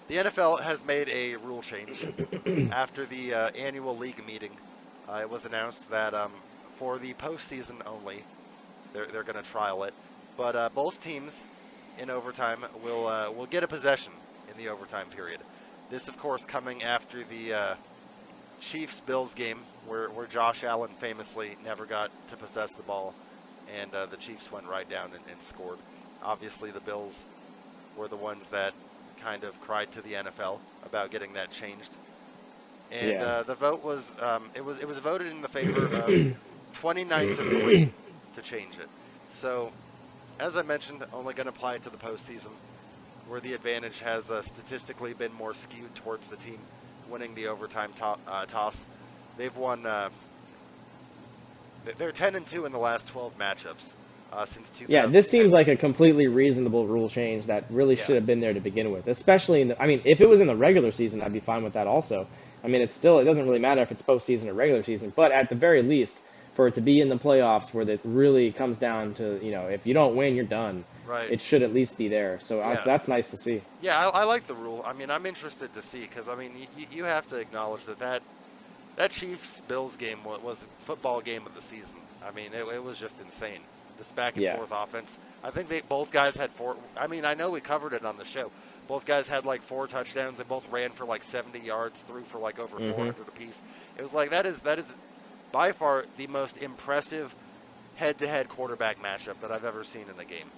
The NFL has made a rule change after the annual league meeting. It was announced that for the postseason only, they're going to trial it, but both teams in overtime will get a possession in the overtime period. This, of course, coming after the Chiefs-Bills game, where Josh Allen famously never got to possess the ball, and the Chiefs went right down and scored. Obviously, the Bills were the ones that kind of cried to the NFL about getting that changed. And Yeah. the vote was it was voted in the favor of 29-3 to change it. So, as I mentioned, only going to apply it to the postseason, where the advantage has statistically been more skewed towards the team winning the overtime toss. They've won. They're 10-2 in the last 12 matchups since Yeah, this 2010. seems like a completely reasonable rule change that really Yeah, should have been there to begin with. Especially in the, I mean, if it was in the regular season, I'd be fine with that also. I mean, it doesn't really matter if it's postseason or regular season, but at the very least, for it to be in the playoffs where it really comes down to, if you don't win, you're done. right. It should at least be there. So Yeah, that's nice to see. yeah. I like the rule. I mean, I'm interested to see because I mean, you have to acknowledge that Chiefs Bills game was the football game of the season. I mean, it was just insane. This back and Yeah. forth offense. I think both guys had four. I mean, I know we covered it on the show. Both guys had like 4 touchdowns. They both ran for like 70 yards, threw for like over Hmm. 400 apiece. It was like that is by far the most impressive head-to-head quarterback matchup that I've ever seen in a game.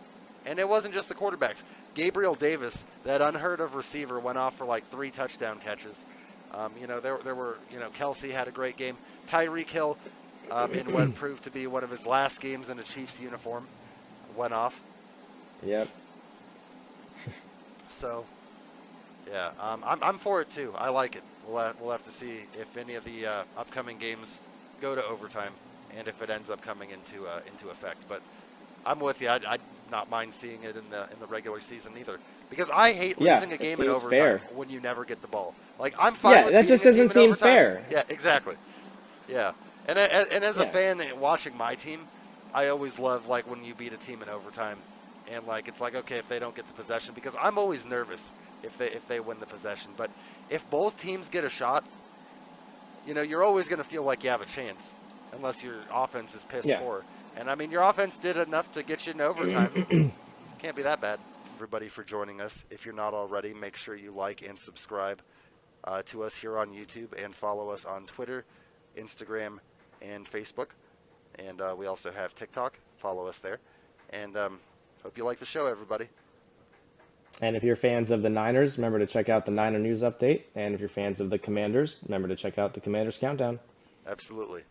And it wasn't just the quarterbacks. Gabriel Davis, that unheard of receiver, went off for like 3 touchdown catches. There were, Kelsey had a great game. Tyreek Hill, in what proved to be one of his last games in a Chiefs uniform, went off. Yep. So, yeah, I'm for it too. I like it. We'll have to see if any of the upcoming games go to overtime, and if it ends up coming into effect. But I'm with you. I'd not mind seeing it in the regular season either, because I hate Yeah, losing a it game in seems overtime fair. when you never get the ball. Like I'm fine Yeah, with that beating just a team doesn't in seem overtime. fair. Yeah, exactly. Yeah, and as a Yeah. fan watching my team, I always love like when you beat a team in overtime, and like it's like okay if they don't get the possession because I'm always nervous if they win the possession. But if both teams get a shot, you're always going to feel like you have a chance, unless your offense is piss Yeah. poor. And I mean, your offense did enough to get you in overtime. Can't be that bad. Everybody for joining us. If you're not already, make sure you like and subscribe to us here on YouTube and follow us on Twitter, Instagram, and Facebook. And we also have TikTok. Follow us there. And hope you like the show, everybody. And if you're fans of the Niners, remember to check out the Niner News Update. And if you're fans of the Commanders, remember to check out the Commanders Countdown. Absolutely.